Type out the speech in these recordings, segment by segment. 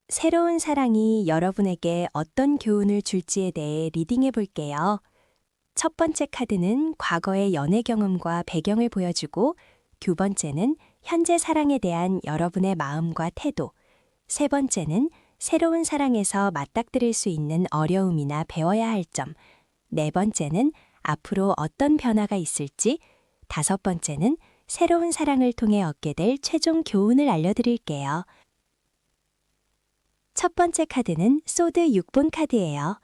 새로운 사랑이 여러분에게 어떤 교훈을 줄지에 대해 리딩해 볼게요. 첫 번째 카드는 과거의 연애 경험과 배경을 보여주고, 두 번째는 현재 사랑에 대한 여러분의 마음과 태도, 세 번째는 새로운 사랑에서 맞닥뜨릴 수 있는 어려움이나 배워야 할 점, 네 번째는 앞으로 어떤 변화가 있을지, 다섯 번째는 새로운 사랑을 통해 얻게 될 최종 교훈을 알려드릴게요. 첫 번째 카드는 소드 6번 카드예요.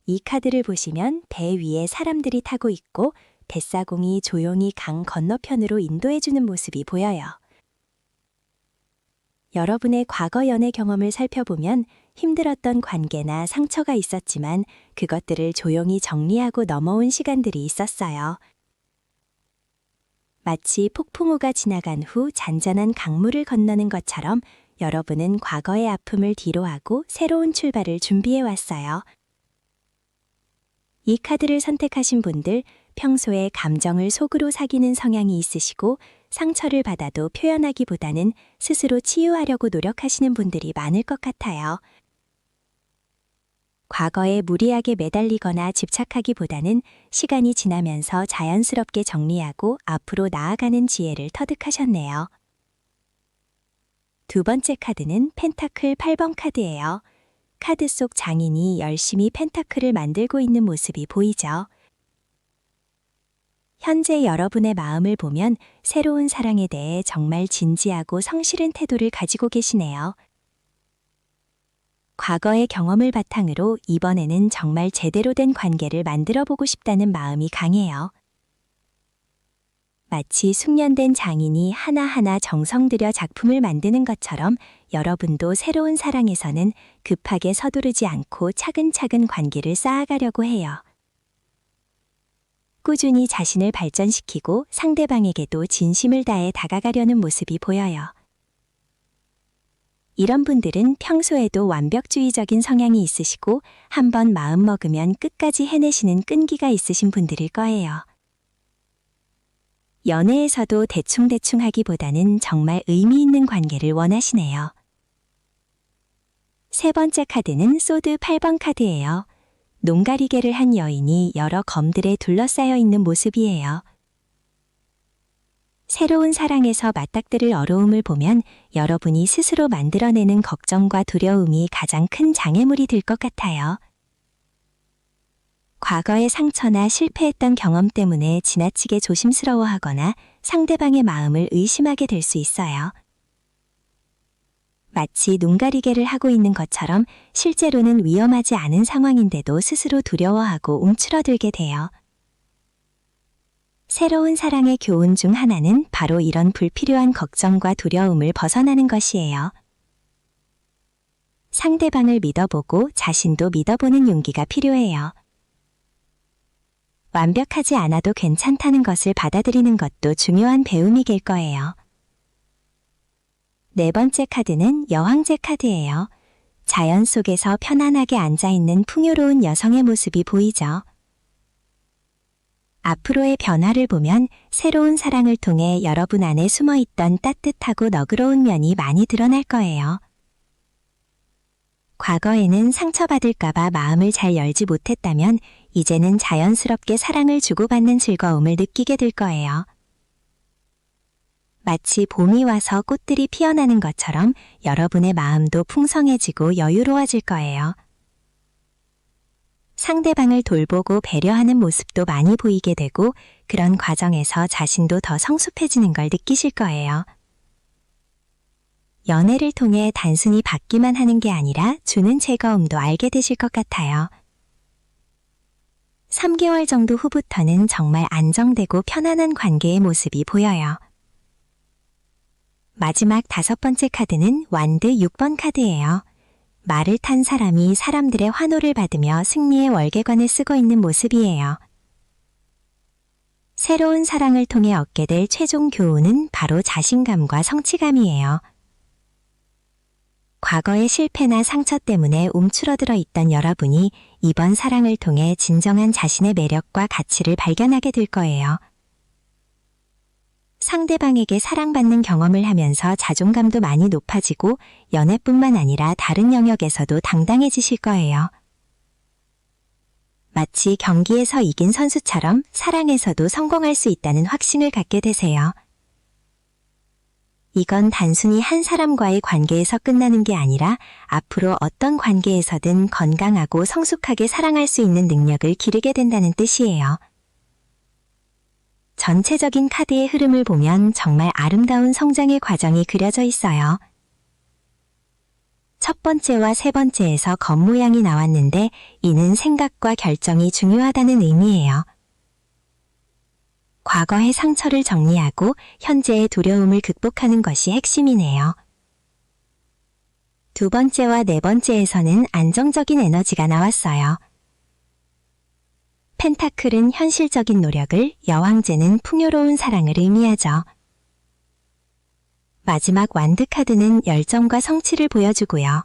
이 카드를 보시면 배 위에 사람들이 타고 있고 뱃사공이 조용히 강 건너편으로 인도해주는 모습이 보여요. 여러분의 과거 연애 경험을 살펴보면 힘들었던 관계나 상처가 있었지만 그것들을 조용히 정리하고 넘어온 시간들이 있었어요. 마치 폭풍우가 지나간 후 잔잔한 강물을 건너는 것처럼 여러분은 과거의 아픔을 뒤로하고 새로운 출발을 준비해 왔어요. 이 카드를 선택하신 분들, 평소에 감정을 속으로 사귀는 성향이 있으시고 상처를 받아도 표현하기보다는 스스로 치유하려고 노력하시는 분들이 많을 것 같아요. 과거에 무리하게 매달리거나 집착하기보다는 시간이 지나면서 자연스럽게 정리하고 앞으로 나아가는 지혜를 터득하셨네요. 두 번째 카드는 펜타클 8번 카드예요. 카드 속 장인이 열심히 펜타클을 만들고 있는 모습이 보이죠. 현재 여러분의 마음을 보면 새로운 사랑에 대해 정말 진지하고 성실한 태도를 가지고 계시네요. 과거의 경험을 바탕으로 이번에는 정말 제대로 된 관계를 만들어 보고 싶다는 마음이 강해요. 마치 숙련된 장인이 하나하나 정성 들여 작품을 만드는 것처럼 여러분도 새로운 사랑에서는 급하게 서두르지 않고 차근차근 관계를 쌓아가려고 해요. 꾸준히 자신을 발전시키고 상대방에게도 진심을 다해 다가가려는 모습이 보여요. 이런 분들은 평소에도 완벽주의적인 성향이 있으시고 한번 마음먹으면 끝까지 해내시는 끈기가 있으신 분들일 거예요. 연애에서도 대충대충 하기보다는 정말 의미 있는 관계를 원하시네요. 세 번째 카드는 소드 8번 카드예요. 농가리개를 한 여인이 여러 검들에 둘러싸여 있는 모습이에요. 새로운 사랑에서 맞닥뜨릴 어려움을 보면 여러분이 스스로 만들어내는 걱정과 두려움이 가장 큰 장애물이 될 것 같아요. 과거의 상처나 실패했던 경험 때문에 지나치게 조심스러워하거나 상대방의 마음을 의심하게 될 수 있어요. 마치 눈가리개를 하고 있는 것처럼 실제로는 위험하지 않은 상황인데도 스스로 두려워하고 움츠러들게 돼요. 새로운 사랑의 교훈 중 하나는 바로 이런 불필요한 걱정과 두려움을 벗어나는 것이에요. 상대방을 믿어보고 자신도 믿어보는 용기가 필요해요. 완벽하지 않아도 괜찮다는 것을 받아들이는 것도 중요한 배움이 될 거예요. 네 번째 카드는 여왕제 카드예요. 자연 속에서 편안하게 앉아있는 풍요로운 여성의 모습이 보이죠. 앞으로의 변화를 보면 새로운 사랑을 통해 여러분 안에 숨어있던 따뜻하고 너그러운 면이 많이 드러날 거예요. 과거에는 상처받을까봐 마음을 잘 열지 못했다면 이제는 자연스럽게 사랑을 주고받는 즐거움을 느끼게 될 거예요. 마치 봄이 와서 꽃들이 피어나는 것처럼 여러분의 마음도 풍성해지고 여유로워질 거예요. 상대방을 돌보고 배려하는 모습도 많이 보이게 되고 그런 과정에서 자신도 더 성숙해지는 걸 느끼실 거예요. 연애를 통해 단순히 받기만 하는 게 아니라 주는 즐거움도 알게 되실 것 같아요. 3개월 정도 후부터는 정말 안정되고 편안한 관계의 모습이 보여요. 마지막 5번째 카드는 완드 6번 카드예요. 말을 탄 사람이 사람들의 환호를 받으며 승리의 월계관을 쓰고 있는 모습이에요. 새로운 사랑을 통해 얻게 될 최종 교훈은 바로 자신감과 성취감이에요. 과거의 실패나 상처 때문에 움츠러들어 있던 여러분이 이번 사랑을 통해 진정한 자신의 매력과 가치를 발견하게 될 거예요. 상대방에게 사랑받는 경험을 하면서 자존감도 많이 높아지고 연애뿐만 아니라 다른 영역에서도 당당해지실 거예요. 마치 경기에서 이긴 선수처럼 사랑에서도 성공할 수 있다는 확신을 갖게 되세요. 이건 단순히 한 사람과의 관계에서 끝나는 게 아니라 앞으로 어떤 관계에서든 건강하고 성숙하게 사랑할 수 있는 능력을 기르게 된다는 뜻이에요. 전체적인 카드의 흐름을 보면 정말 아름다운 성장의 과정이 그려져 있어요. 첫 번째와 세 번째에서 겉모양이 나왔는데 이는 생각과 결정이 중요하다는 의미예요. 과거의 상처를 정리하고 현재의 두려움을 극복하는 것이 핵심이네요. 두 번째와 네 번째에서는 안정적인 에너지가 나왔어요. 펜타클은 현실적인 노력을, 여왕제는 풍요로운 사랑을 의미하죠. 마지막 완드 카드는 열정과 성취를 보여주고요.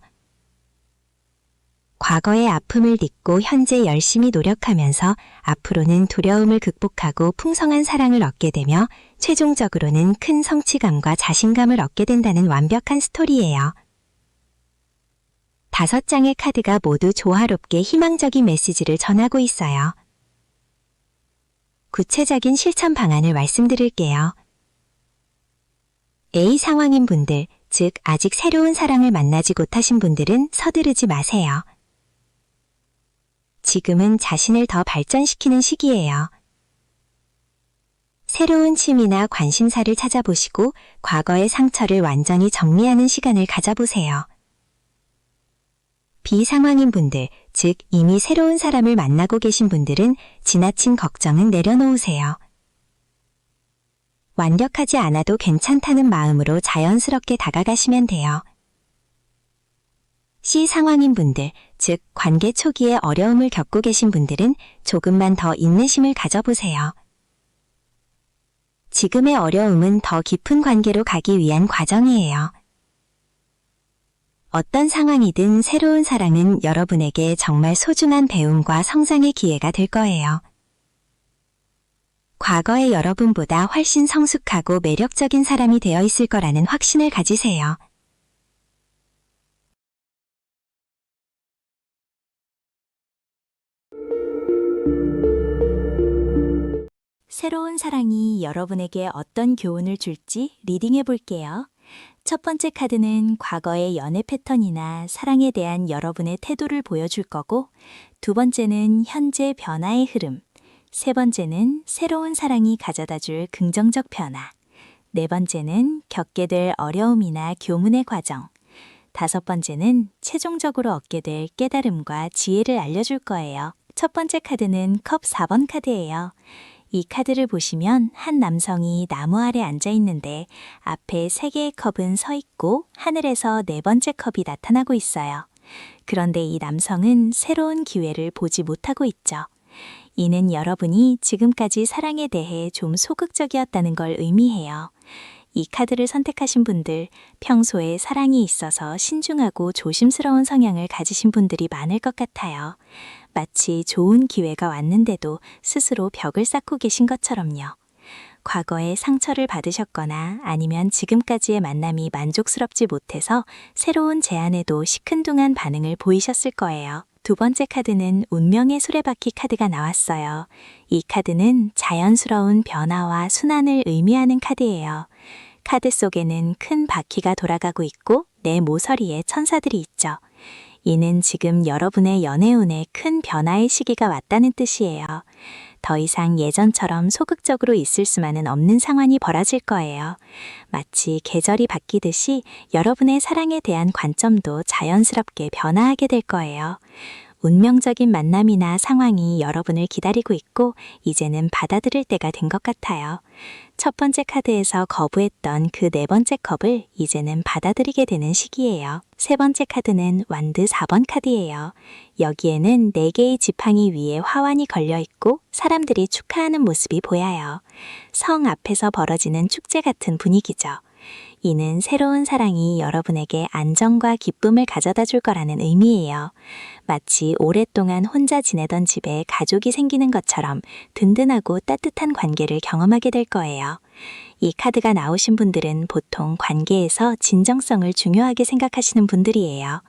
과거의 아픔을 딛고 현재 열심히 노력하면서 앞으로는 두려움을 극복하고 풍성한 사랑을 얻게 되며 최종적으로는 큰 성취감과 자신감을 얻게 된다는 완벽한 스토리예요. 5장의 카드가 모두 조화롭게 희망적인 메시지를 전하고 있어요. 구체적인 실천 방안을 말씀드릴게요. A 상황인 분들, 즉 아직 새로운 사랑을 만나지 못하신 분들은 서두르지 마세요. 지금은 자신을 더 발전시키는 시기예요. 새로운 취미나 관심사를 찾아보시고 과거의 상처를 완전히 정리하는 시간을 가져보세요. B 상황인 분들, 즉 이미 새로운 사람을 만나고 계신 분들은 지나친 걱정은 내려놓으세요. 완벽하지 않아도 괜찮다는 마음으로 자연스럽게 다가가시면 돼요. C 상황인 분들, 즉 관계 초기에 어려움을 겪고 계신 분들은 조금만 더 인내심을 가져보세요. 지금의 어려움은 더 깊은 관계로 가기 위한 과정이에요. 어떤 상황이든 새로운 사랑은 여러분에게 정말 소중한 배움과 성장의 기회가 될 거예요. 과거의 여러분보다 훨씬 성숙하고 매력적인 사람이 되어 있을 거라는 확신을 가지세요. 새로운 사랑이 여러분에게 어떤 교훈을 줄지 리딩해 볼게요. 첫 번째 카드는 과거의 연애 패턴이나 사랑에 대한 여러분의 태도를 보여줄 거고, 두 번째는 현재 변화의 흐름, 세 번째는 새로운 사랑이 가져다 줄 긍정적 변화, 네 번째는 겪게 될 어려움이나 교문의 과정, 다섯 번째는 최종적으로 얻게 될 깨달음과 지혜를 알려줄 거예요. 첫 번째 카드는 컵 4번 카드예요. 이 카드를 보시면 한 남성이 나무 아래 앉아 있는데 앞에 3개의 컵은 서 있고 하늘에서 네 번째 컵이 나타나고 있어요. 그런데 이 남성은 새로운 기회를 보지 못하고 있죠. 이는 여러분이 지금까지 사랑에 대해 좀 소극적이었다는 걸 의미해요. 이 카드를 선택하신 분들, 평소에 사랑이 있어서 신중하고 조심스러운 성향을 가지신 분들이 많을 것 같아요. 마치 좋은 기회가 왔는데도 스스로 벽을 쌓고 계신 것처럼요. 과거에 상처를 받으셨거나 아니면 지금까지의 만남이 만족스럽지 못해서 새로운 제안에도 시큰둥한 반응을 보이셨을 거예요. 두 번째 카드는 운명의 수레바퀴 카드가 나왔어요. 이 카드는 자연스러운 변화와 순환을 의미하는 카드예요. 카드 속에는 큰 바퀴가 돌아가고 있고 내 모서리에 천사들이 있죠. 이는 지금 여러분의 연애운에 큰 변화의 시기가 왔다는 뜻이에요. 더 이상 예전처럼 소극적으로 있을 수만은 없는 상황이 벌어질 거예요. 마치 계절이 바뀌듯이 여러분의 사랑에 대한 관점도 자연스럽게 변화하게 될 거예요. 운명적인 만남이나 상황이 여러분을 기다리고 있고 이제는 받아들일 때가 된 것 같아요. 첫 번째 카드에서 거부했던 그 네 번째 컵을 이제는 받아들이게 되는 시기예요. 세 번째 카드는 완드 4번 카드예요. 여기에는 4개의 지팡이 위에 화환이 걸려 있고 사람들이 축하하는 모습이 보여요. 성 앞에서 벌어지는 축제 같은 분위기죠. 이는 새로운 사랑이 여러분에게 안정과 기쁨을 가져다 줄 거라는 의미예요. 마치 오랫동안 혼자 지내던 집에 가족이 생기는 것처럼 든든하고 따뜻한 관계를 경험하게 될 거예요. 이 카드가 나오신 분들은 보통 관계에서 진정성을 중요하게 생각하시는 분들이에요.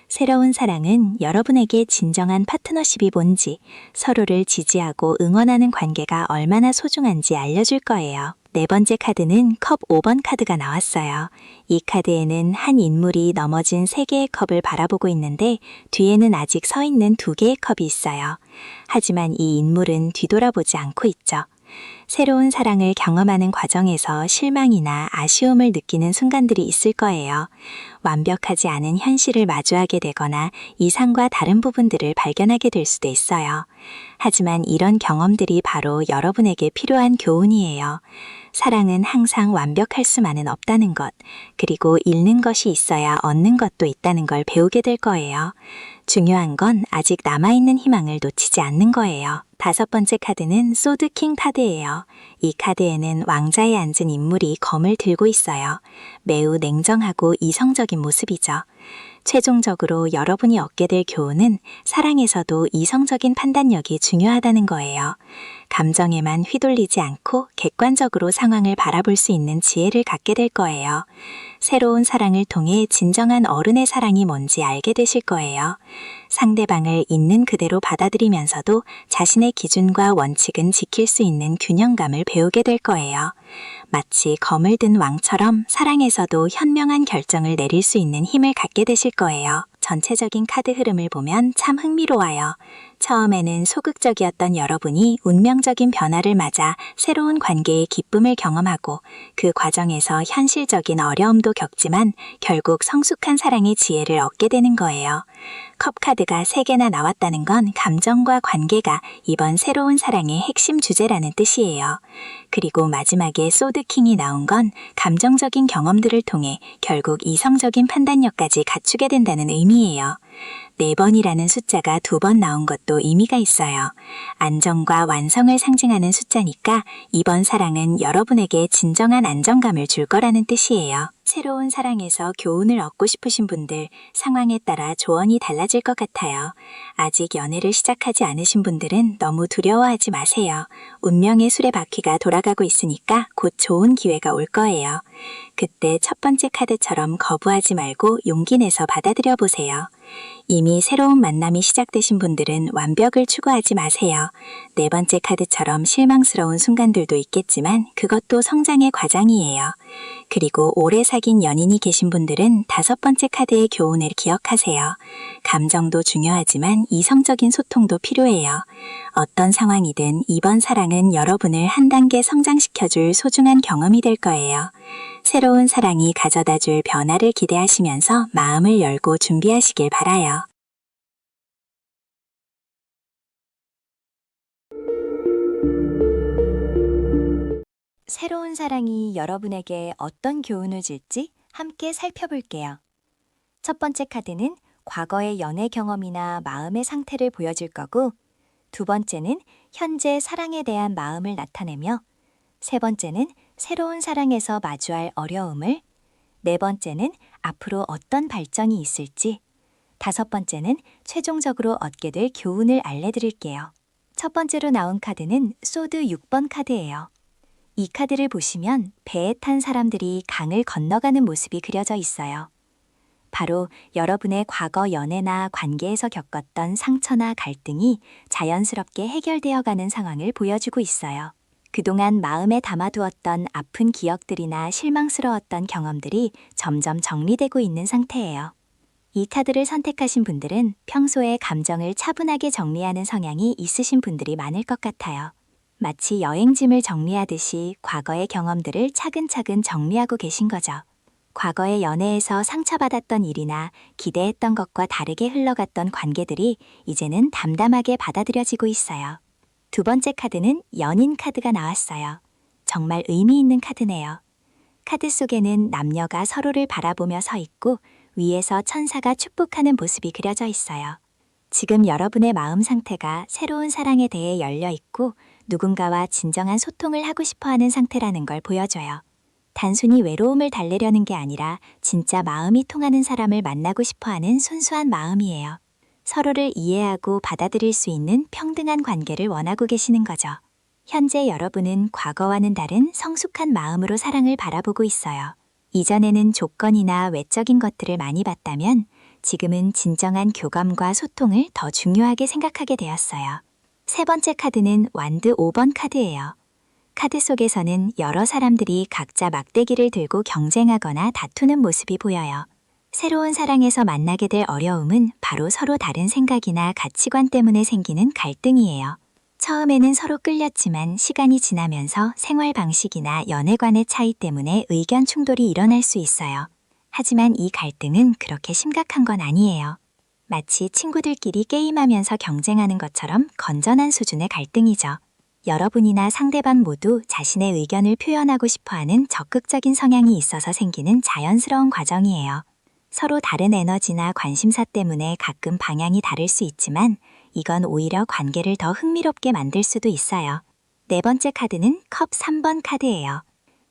새로운 사랑은 여러분에게 진정한 파트너십이 뭔지, 서로를 지지하고 응원하는 관계가 얼마나 소중한지 알려줄 거예요. 네 번째 카드는 컵 5번 카드가 나왔어요. 이 카드에는 한 인물이 넘어진 3개의 컵을 바라보고 있는데 뒤에는 아직 서 있는 2개의 컵이 있어요. 하지만 이 인물은 뒤돌아보지 않고 있죠. 새로운 사랑을 경험하는 과정에서 실망이나 아쉬움을 느끼는 순간들이 있을 거예요. 완벽하지 않은 현실을 마주하게 되거나 이상과 다른 부분들을 발견하게 될 수도 있어요. 하지만 이런 경험들이 바로 여러분에게 필요한 교훈이에요. 사랑은 항상 완벽할 수만은 없다는 것, 그리고 잃는 것이 있어야 얻는 것도 있다는 걸 배우게 될 거예요. 중요한 건 아직 남아있는 희망을 놓치지 않는 거예요. 5번째 카드는 소드킹 카드예요. 이 카드에는 왕자에 앉은 인물이 검을 들고 있어요. 매우 냉정하고 이성적인 모습이죠. 최종적으로 여러분이 얻게 될 교훈은 사랑에서도 이성적인 판단력이 중요하다는 거예요. 감정에만 휘둘리지 않고 객관적으로 상황을 바라볼 수 있는 지혜를 갖게 될 거예요. 새로운 사랑을 통해 진정한 어른의 사랑이 뭔지 알게 되실 거예요. 상대방을 있는 그대로 받아들이면서도 자신의 기준과 원칙은 지킬 수 있는 균형감을 배우게 될 거예요. 마치 검을 든 왕처럼 사랑에서도 현명한 결정을 내릴 수 있는 힘을 갖게 되실 거예요. 전체적인 카드 흐름을 보면 참 흥미로워요. 처음에는 소극적이었던 여러분이 운명적인 변화를 맞아 새로운 관계의 기쁨을 경험하고 그 과정에서 현실적인 어려움도 겪지만 결국 성숙한 사랑의 지혜를 얻게 되는 거예요. 컵 카드가 3개나 나왔다는 건 감정과 관계가 이번 새로운 사랑의 핵심 주제라는 뜻이에요. 그리고 마지막에 소드킹이 나온 건 감정적인 경험들을 통해 결국 이성적인 판단력까지 갖추게 된다는 의미예요. 4번이라는 숫자가 2번 나온 것도 의미가 있어요. 안정과 완성을 상징하는 숫자니까 이번 사랑은 여러분에게 진정한 안정감을 줄 거라는 뜻이에요. 새로운 사랑에서 교훈을 얻고 싶으신 분들, 상황에 따라 조언이 달라질 것 같아요. 아직 연애를 시작하지 않으신 분들은 너무 두려워하지 마세요. 운명의 수레바퀴가 돌아가고 있으니까 곧 좋은 기회가 올 거예요. 그때 첫 번째 카드처럼 거부하지 말고 용기 내서 받아들여 보세요. 이미 새로운 만남이 시작되신 분들은 완벽을 추구하지 마세요. 4번째 카드처럼 실망스러운 순간들도 있겠지만 그것도 성장의 과정이에요. 그리고 오래 사귄 연인이 계신 분들은 5번째 카드의 교훈을 기억하세요. 감정도 중요하지만 이성적인 소통도 필요해요. 어떤 상황이든 이번 사랑은 여러분을 한 단계 성장시켜줄 소중한 경험이 될 거예요. 새로운 사랑이 가져다줄 변화를 기대하시면서 마음을 열고 준비하시길 바라요. 새로운 사랑이 여러분에게 어떤 교훈을 줄지 함께 살펴볼게요. 첫 번째 카드는 과거의 연애 경험이나 마음의 상태를 보여줄 거고, 2번째는 현재 사랑에 대한 마음을 나타내며, 3번째는 새로운 사랑에서 마주할 어려움을, 4번째는 앞으로 어떤 발전이 있을지, 5번째는 최종적으로 얻게 될 교훈을 알려드릴게요. 첫 번째로 나온 카드는 소드 6번 카드예요. 이 카드를 보시면 배에 탄 사람들이 강을 건너가는 모습이 그려져 있어요. 바로 여러분의 과거 연애나 관계에서 겪었던 상처나 갈등이 자연스럽게 해결되어 가는 상황을 보여주고 있어요. 그동안 마음에 담아두었던 아픈 기억들이나 실망스러웠던 경험들이 점점 정리되고 있는 상태예요. 이 카드를 선택하신 분들은 평소에 감정을 차분하게 정리하는 성향이 있으신 분들이 많을 것 같아요. 마치 여행짐을 정리하듯이 과거의 경험들을 차근차근 정리하고 계신 거죠. 과거의 연애에서 상처받았던 일이나 기대했던 것과 다르게 흘러갔던 관계들이 이제는 담담하게 받아들여지고 있어요. 2번째 카드는 연인 카드가 나왔어요. 정말 의미 있는 카드네요. 카드 속에는 남녀가 서로를 바라보며 서 있고 위에서 천사가 축복하는 모습이 그려져 있어요. 지금 여러분의 마음 상태가 새로운 사랑에 대해 열려 있고 누군가와 진정한 소통을 하고 싶어하는 상태라는 걸 보여줘요. 단순히 외로움을 달래려는 게 아니라 진짜 마음이 통하는 사람을 만나고 싶어하는 순수한 마음이에요. 서로를 이해하고 받아들일 수 있는 평등한 관계를 원하고 계시는 거죠. 현재 여러분은 과거와는 다른 성숙한 마음으로 사랑을 바라보고 있어요. 이전에는 조건이나 외적인 것들을 많이 봤다면 지금은 진정한 교감과 소통을 더 중요하게 생각하게 되었어요. 세 번째 카드는 완드 5번 카드예요. 카드 속에서는 여러 사람들이 각자 막대기를 들고 경쟁하거나 다투는 모습이 보여요. 새로운 사랑에서 만나게 될 어려움은 바로 서로 다른 생각이나 가치관 때문에 생기는 갈등이에요. 처음에는 서로 끌렸지만 시간이 지나면서 생활 방식이나 연애관의 차이 때문에 의견 충돌이 일어날 수 있어요. 하지만 이 갈등은 그렇게 심각한 건 아니에요. 마치 친구들끼리 게임하면서 경쟁하는 것처럼 건전한 수준의 갈등이죠. 여러분이나 상대방 모두 자신의 의견을 표현하고 싶어하는 적극적인 성향이 있어서 생기는 자연스러운 과정이에요. 서로 다른 에너지나 관심사 때문에 가끔 방향이 다를 수 있지만 이건 오히려 관계를 더 흥미롭게 만들 수도 있어요. 네 번째 카드는 컵 3번 카드예요.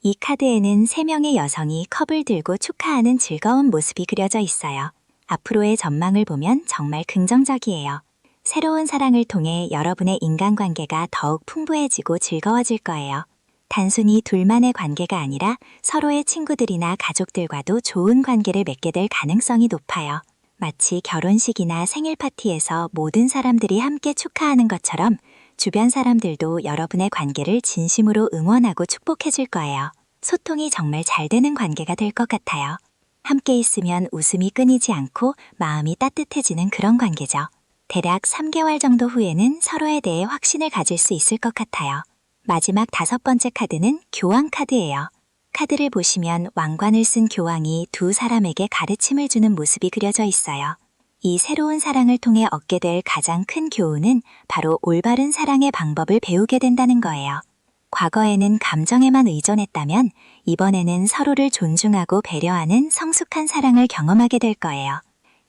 이 카드에는 3명의 여성이 컵을 들고 축하하는 즐거운 모습이 그려져 있어요. 앞으로의 전망을 보면 정말 긍정적이에요. 새로운 사랑을 통해 여러분의 인간관계가 더욱 풍부해지고 즐거워질 거예요. 단순히 둘만의 관계가 아니라 서로의 친구들이나 가족들과도 좋은 관계를 맺게 될 가능성이 높아요. 마치 결혼식이나 생일 파티에서 모든 사람들이 함께 축하하는 것처럼 주변 사람들도 여러분의 관계를 진심으로 응원하고 축복해 줄 거예요. 소통이 정말 잘 되는 관계가 될 것 같아요. 함께 있으면 웃음이 끊이지 않고 마음이 따뜻해지는 그런 관계죠. 대략 3개월 정도 후에는 서로에 대해 확신을 가질 수 있을 것 같아요. 마지막 5번째 카드는 교황 카드예요. 카드를 보시면 왕관을 쓴 교황이 두 사람에게 가르침을 주는 모습이 그려져 있어요. 이 새로운 사랑을 통해 얻게 될 가장 큰 교훈은 바로 올바른 사랑의 방법을 배우게 된다는 거예요. 과거에는 감정에만 의존했다면 이번에는 서로를 존중하고 배려하는 성숙한 사랑을 경험하게 될 거예요.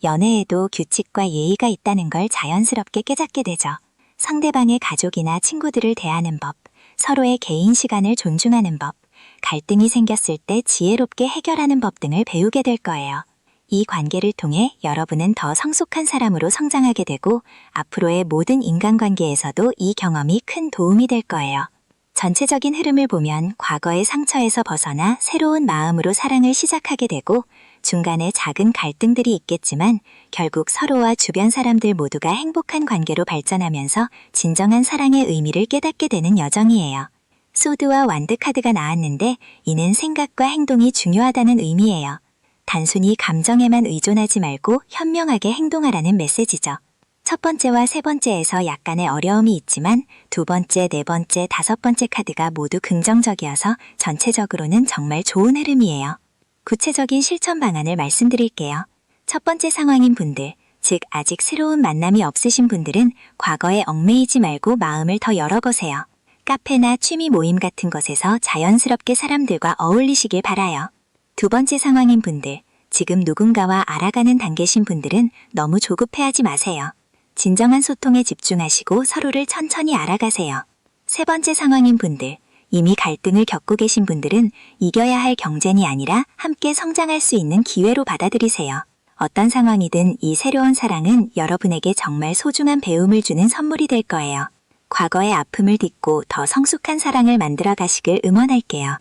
연애에도 규칙과 예의가 있다는 걸 자연스럽게 깨닫게 되죠. 상대방의 가족이나 친구들을 대하는 법, 서로의 개인 시간을 존중하는 법, 갈등이 생겼을 때 지혜롭게 해결하는 법 등을 배우게 될 거예요. 이 관계를 통해 여러분은 더 성숙한 사람으로 성장하게 되고 앞으로의 모든 인간관계에서도 이 경험이 큰 도움이 될 거예요. 전체적인 흐름을 보면 과거의 상처에서 벗어나 새로운 마음으로 사랑을 시작하게 되고 중간에 작은 갈등들이 있겠지만 결국 서로와 주변 사람들 모두가 행복한 관계로 발전하면서 진정한 사랑의 의미를 깨닫게 되는 여정이에요. 소드와 완드 카드가 나왔는데 이는 생각과 행동이 중요하다는 의미예요. 단순히 감정에만 의존하지 말고 현명하게 행동하라는 메시지죠. 첫 번째와 세 번째에서 약간의 어려움이 있지만 두 번째, 네 번째, 다섯 번째 카드가 모두 긍정적이어서 전체적으로는 정말 좋은 흐름이에요. 구체적인 실천 방안을 말씀드릴게요. 첫 번째 상황인 분들, 즉 아직 새로운 만남이 없으신 분들은 과거에 얽매이지 말고 마음을 더 열어보세요. 카페나 취미 모임 같은 곳에서 자연스럽게 사람들과 어울리시길 바라요. 두 번째 상황인 분들, 지금 누군가와 알아가는 단계신 분들은 너무 조급해하지 마세요. 진정한 소통에 집중하시고 서로를 천천히 알아가세요. 세 번째 상황인 분들, 이미 갈등을 겪고 계신 분들은 이겨야 할 경쟁이 아니라 함께 성장할 수 있는 기회로 받아들이세요. 어떤 상황이든 이 새로운 사랑은 여러분에게 정말 소중한 배움을 주는 선물이 될 거예요. 과거의 아픔을 딛고 더 성숙한 사랑을 만들어 가시길 응원할게요.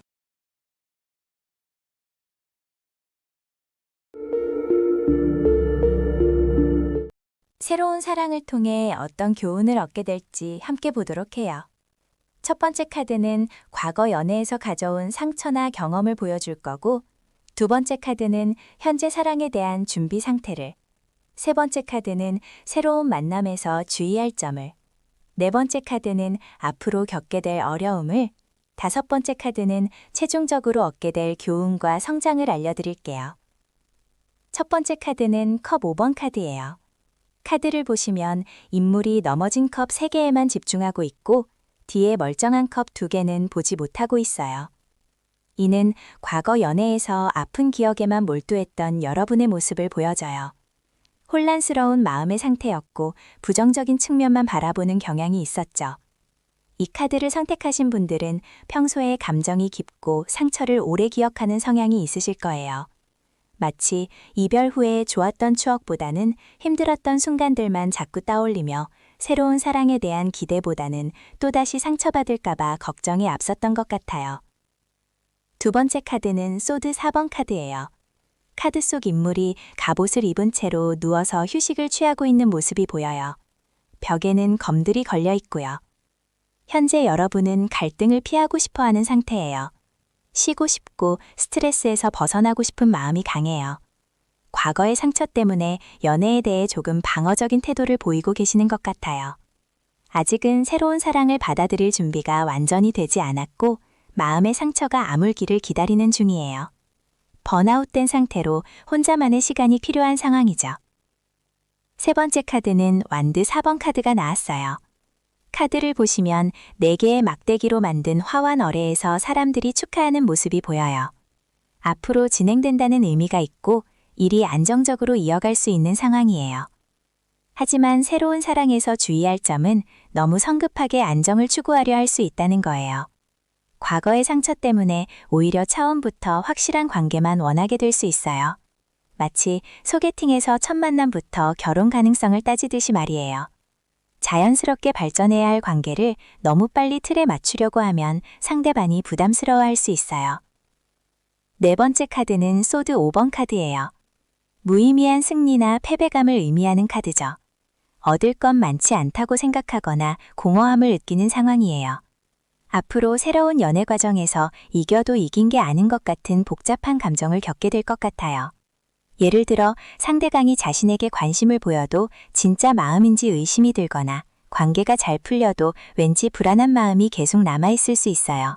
새로운 사랑을 통해 어떤 교훈을 얻게 될지 함께 보도록 해요. 첫 번째 카드는 과거 연애에서 가져온 상처나 경험을 보여줄 거고, 두 번째 카드는 현재 사랑에 대한 준비 상태를, 세 번째 카드는 새로운 만남에서 주의할 점을, 네 번째 카드는 앞으로 겪게 될 어려움을, 다섯 번째 카드는 최종적으로 얻게 될 교훈과 성장을 알려드릴게요. 첫 번째 카드는 컵 5번 카드예요. 카드를 보시면 인물이 넘어진 컵 3개에만 집중하고 있고 뒤에 멀쩡한 컵 2개는 보지 못하고 있어요. 이는 과거 연애에서 아픈 기억에만 몰두했던 여러분의 모습을 보여줘요. 혼란스러운 마음의 상태였고 부정적인 측면만 바라보는 경향이 있었죠. 이 카드를 선택하신 분들은 평소에 감정이 깊고 상처를 오래 기억하는 성향이 있으실 거예요. 마치 이별 후에 좋았던 추억보다는 힘들었던 순간들만 자꾸 떠올리며 새로운 사랑에 대한 기대보다는 또다시 상처받을까봐 걱정이 앞섰던 것 같아요. 두 번째 카드는 소드 4번 카드예요. 카드 속 인물이 갑옷을 입은 채로 누워서 휴식을 취하고 있는 모습이 보여요. 벽에는 검들이 걸려 있고요. 현재 여러분은 갈등을 피하고 싶어 하는 상태예요. 쉬고 싶고 스트레스에서 벗어나고 싶은 마음이 강해요. 과거의 상처 때문에 연애에 대해 조금 방어적인 태도를 보이고 계시는 것 같아요. 아직은 새로운 사랑을 받아들일 준비가 완전히 되지 않았고 마음의 상처가 아물기를 기다리는 중이에요. 번아웃된 상태로 혼자만의 시간이 필요한 상황이죠. 세 번째 카드는 완드 4번 카드가 나왔어요. 카드를 보시면 4개의 막대기로 만든 화환 어뢰에서 사람들이 축하하는 모습이 보여요. 앞으로 진행된다는 의미가 있고 일이 안정적으로 이어갈 수 있는 상황이에요. 하지만 새로운 사랑에서 주의할 점은 너무 성급하게 안정을 추구하려 할 수 있다는 거예요. 과거의 상처 때문에 오히려 처음부터 확실한 관계만 원하게 될 수 있어요. 마치 소개팅에서 첫 만남부터 결혼 가능성을 따지듯이 말이에요. 자연스럽게 발전해야 할 관계를 너무 빨리 틀에 맞추려고 하면 상대방이 부담스러워할 수 있어요. 네 번째 카드는 소드 5번 카드예요. 무의미한 승리나 패배감을 의미하는 카드죠. 얻을 건 많지 않다고 생각하거나 공허함을 느끼는 상황이에요. 앞으로 새로운 연애 과정에서 이겨도 이긴 게 아닌 것 같은 복잡한 감정을 겪게 될 것 같아요. 예를 들어 상대방이 자신에게 관심을 보여도 진짜 마음인지 의심이 들거나 관계가 잘 풀려도 왠지 불안한 마음이 계속 남아있을 수 있어요.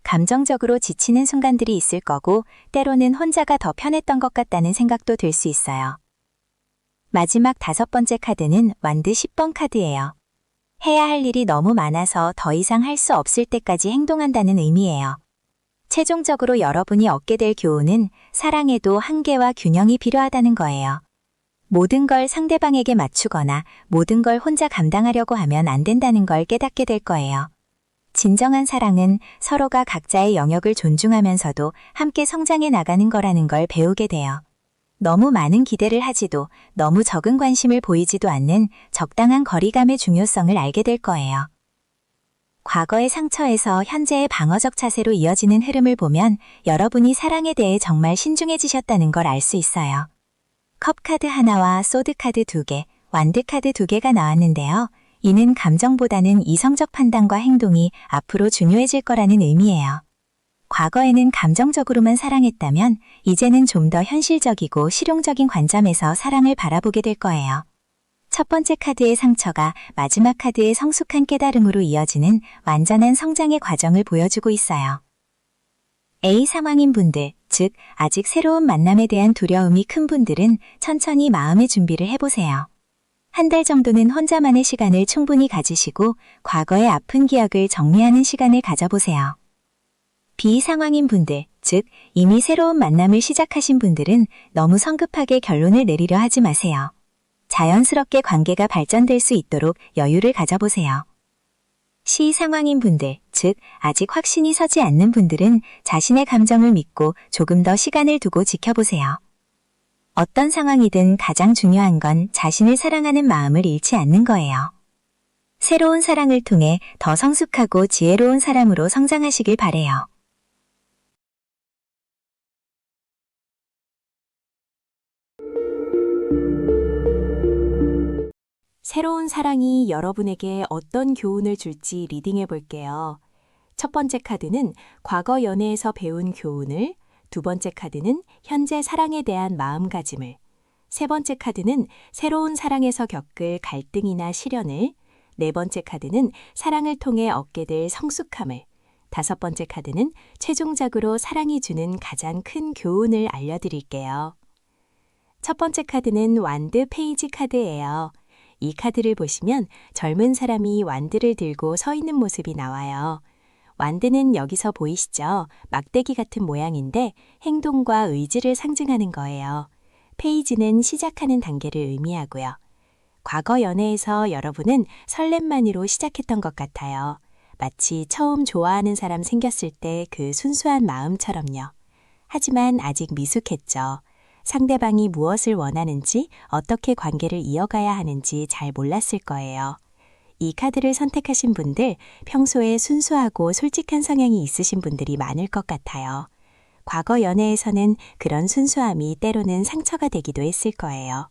감정적으로 지치는 순간들이 있을 거고 때로는 혼자가 더 편했던 것 같다는 생각도 들 수 있어요. 마지막 5번째 카드는 완드 10번 카드예요. 해야 할 일이 너무 많아서 더 이상 할 수 없을 때까지 행동한다는 의미예요. 최종적으로 여러분이 얻게 될 교훈은 사랑에도 한계와 균형이 필요하다는 거예요. 모든 걸 상대방에게 맞추거나 모든 걸 혼자 감당하려고 하면 안 된다는 걸 깨닫게 될 거예요. 진정한 사랑은 서로가 각자의 영역을 존중하면서도 함께 성장해 나가는 거라는 걸 배우게 돼요. 너무 많은 기대를 하지도 너무 적은 관심을 보이지도 않는 적당한 거리감의 중요성을 알게 될 거예요. 과거의 상처에서 현재의 방어적 자세로 이어지는 흐름을 보면 여러분이 사랑에 대해 정말 신중해지셨다는 걸 알 수 있어요. 컵 카드 하나와 소드 카드 2개, 완드 카드 2개가 나왔는데요. 이는 감정보다는 이성적 판단과 행동이 앞으로 중요해질 거라는 의미예요. 과거에는 감정적으로만 사랑했다면 이제는 좀 더 현실적이고 실용적인 관점에서 사랑을 바라보게 될 거예요. 첫 번째 카드의 상처가 마지막 카드의 성숙한 깨달음으로 이어지는 완전한 성장의 과정을 보여주고 있어요. A 상황인 분들, 즉 아직 새로운 만남에 대한 두려움이 큰 분들은 천천히 마음의 준비를 해보세요. 한 달 정도는 혼자만의 시간을 충분히 가지시고 과거의 아픈 기억을 정리하는 시간을 가져보세요. B 상황인 분들, 즉 이미 새로운 만남을 시작하신 분들은 너무 성급하게 결론을 내리려 하지 마세요. 자연스럽게 관계가 발전될 수 있도록 여유를 가져보세요. C 상황인 분들, 즉 아직 확신이 서지 않는 분들은 자신의 감정을 믿고 조금 더 시간을 두고 지켜보세요. 어떤 상황이든 가장 중요한 건 자신을 사랑하는 마음을 잃지 않는 거예요. 새로운 사랑을 통해 더 성숙하고 지혜로운 사람으로 성장하시길 바래요. 새로운 사랑이 여러분에게 어떤 교훈을 줄지 리딩해 볼게요. 첫 번째 카드는 과거 연애에서 배운 교훈을, 두 번째 카드는 현재 사랑에 대한 마음가짐을, 세 번째 카드는 새로운 사랑에서 겪을 갈등이나 시련을, 네 번째 카드는 사랑을 통해 얻게 될 성숙함을, 다섯 번째 카드는 최종적으로 사랑이 주는 가장 큰 교훈을 알려드릴게요. 첫 번째 카드는 완드 페이지 카드예요. 이 카드를 보시면 젊은 사람이 완드를 들고 서 있는 모습이 나와요. 완드는 여기서 보이시죠? 막대기 같은 모양인데 행동과 의지를 상징하는 거예요. 페이지는 시작하는 단계를 의미하고요. 과거 연애에서 여러분은 설렘만으로 시작했던 것 같아요. 마치 처음 좋아하는 사람 생겼을 때 그 순수한 마음처럼요. 하지만 아직 미숙했죠. 상대방이 무엇을 원하는지, 어떻게 관계를 이어가야 하는지 잘 몰랐을 거예요. 이 카드를 선택하신 분들, 평소에 순수하고 솔직한 성향이 있으신 분들이 많을 것 같아요. 과거 연애에서는 그런 순수함이 때로는 상처가 되기도 했을 거예요.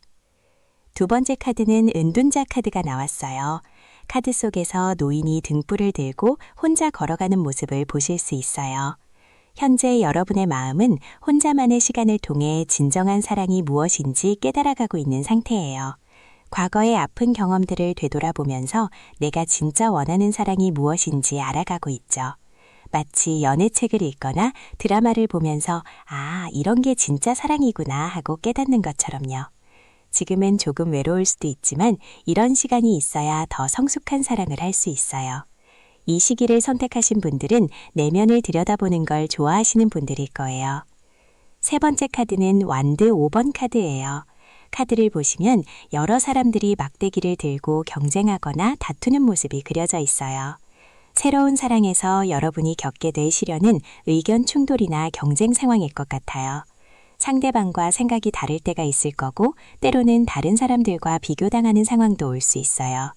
두 번째 카드는 은둔자 카드가 나왔어요. 카드 속에서 노인이 등불을 들고 혼자 걸어가는 모습을 보실 수 있어요. 현재 여러분의 마음은 혼자만의 시간을 통해 진정한 사랑이 무엇인지 깨달아가고 있는 상태예요. 과거의 아픈 경험들을 되돌아보면서 내가 진짜 원하는 사랑이 무엇인지 알아가고 있죠. 마치 연애책을 읽거나 드라마를 보면서 아, 이런 게 진짜 사랑이구나 하고 깨닫는 것처럼요. 지금은 조금 외로울 수도 있지만 이런 시간이 있어야 더 성숙한 사랑을 할 수 있어요. 이 시기를 선택하신 분들은 내면을 들여다보는 걸 좋아하시는 분들일 거예요. 세 번째 카드는 완드 5번 카드예요. 카드를 보시면 여러 사람들이 막대기를 들고 경쟁하거나 다투는 모습이 그려져 있어요. 새로운 사랑에서 여러분이 겪게 될 시련은 의견 충돌이나 경쟁 상황일 것 같아요. 상대방과 생각이 다를 때가 있을 거고 때로는 다른 사람들과 비교당하는 상황도 올 수 있어요.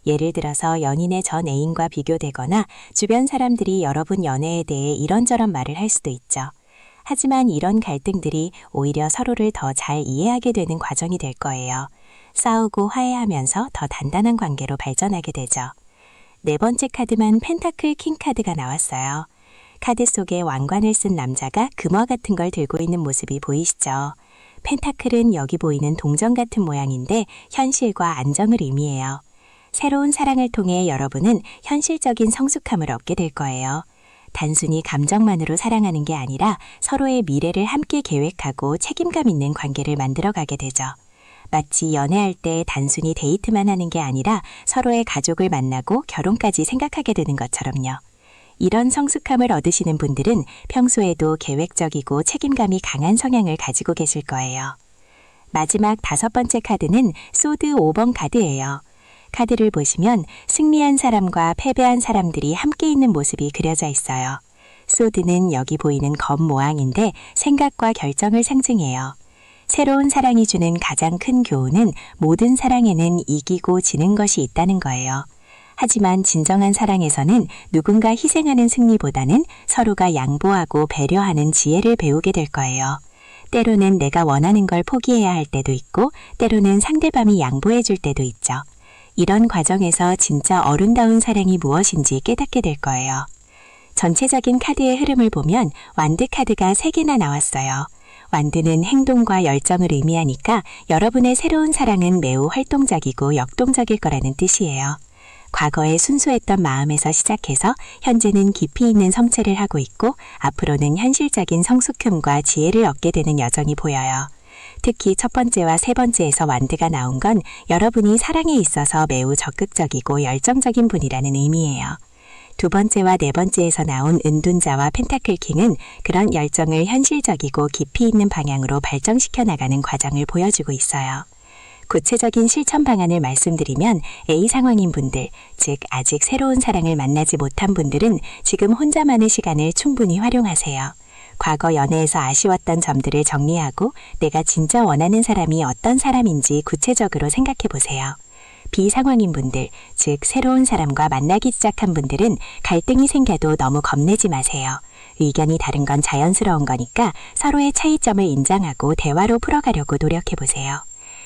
예를 들어서 연인의 전 애인과 비교되거나 주변 사람들이 여러분 연애에 대해 이런저런 말을 할 수도 있죠. 하지만 이런 갈등들이 오히려 서로를 더 잘 이해하게 되는 과정이 될 거예요. 싸우고 화해하면서 더 단단한 관계로 발전하게 되죠. 네 번째 카드만 펜타클 킹 카드가 나왔어요. 카드 속에 왕관을 쓴 남자가 금화 같은 걸 들고 있는 모습이 보이시죠? 펜타클은 여기 보이는 동전 같은 모양인데 현실과 안정을 의미해요. 새로운 사랑을 통해 여러분은 현실적인 성숙함을 얻게 될 거예요. 단순히 감정만으로 사랑하는 게 아니라 서로의 미래를 함께 계획하고 책임감 있는 관계를 만들어가게 되죠. 마치 연애할 때 단순히 데이트만 하는 게 아니라 서로의 가족을 만나고 결혼까지 생각하게 되는 것처럼요. 이런 성숙함을 얻으시는 분들은 평소에도 계획적이고 책임감이 강한 성향을 가지고 계실 거예요. 마지막 다섯 번째 카드는 소드 5번 카드예요. 카드를 보시면 승리한 사람과 패배한 사람들이 함께 있는 모습이 그려져 있어요. 소드는 여기 보이는 검 모양인데 생각과 결정을 상징해요. 새로운 사랑이 주는 가장 큰 교훈은 모든 사랑에는 이기고 지는 것이 있다는 거예요. 하지만 진정한 사랑에서는 누군가 희생하는 승리보다는 서로가 양보하고 배려하는 지혜를 배우게 될 거예요. 때로는 내가 원하는 걸 포기해야 할 때도 있고 때로는 상대방이 양보해 줄 때도 있죠. 이런 과정에서 진짜 어른다운 사랑이 무엇인지 깨닫게 될 거예요. 전체적인 카드의 흐름을 보면 완드 카드가 3개나 나왔어요. 완드는 행동과 열정을 의미하니까 여러분의 새로운 사랑은 매우 활동적이고 역동적일 거라는 뜻이에요. 과거에 순수했던 마음에서 시작해서 현재는 깊이 있는 성찰을 하고 있고 앞으로는 현실적인 성숙함과 지혜를 얻게 되는 여정이 보여요. 특히 첫 번째와 세 번째에서 완드가 나온 건 여러분이 사랑에 있어서 매우 적극적이고 열정적인 분이라는 의미예요. 두 번째와 네 번째에서 나온 은둔자와 펜타클킹은 그런 열정을 현실적이고 깊이 있는 방향으로 발전시켜 나가는 과정을 보여주고 있어요. 구체적인 실천 방안을 말씀드리면 A 상황인 분들, 즉 아직 새로운 사랑을 만나지 못한 분들은 지금 혼자만의 시간을 충분히 활용하세요. 과거 연애에서 아쉬웠던 점들을 정리하고 내가 진짜 원하는 사람이 어떤 사람인지 구체적으로 생각해 보세요. B 상황인 분들, 즉 새로운 사람과 만나기 시작한 분들은 갈등이 생겨도 너무 겁내지 마세요. 의견이 다른 건 자연스러운 거니까 서로의 차이점을 인정하고 대화로 풀어가려고 노력해 보세요.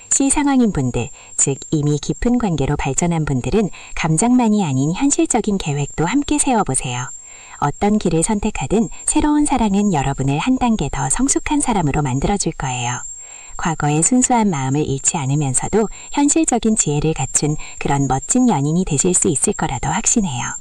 C 상황인 분들, 즉 이미 깊은 관계로 발전한 분들은 감정만이 아닌 현실적인 계획도 함께 세워보세요. 어떤 길을 선택하든 새로운 사랑은 여러분을 한 단계 더 성숙한 사람으로 만들어줄 거예요. 과거의 순수한 마음을 잃지 않으면서도 현실적인 지혜를 갖춘 그런 멋진 연인이 되실 수 있을 거라도 확신해요.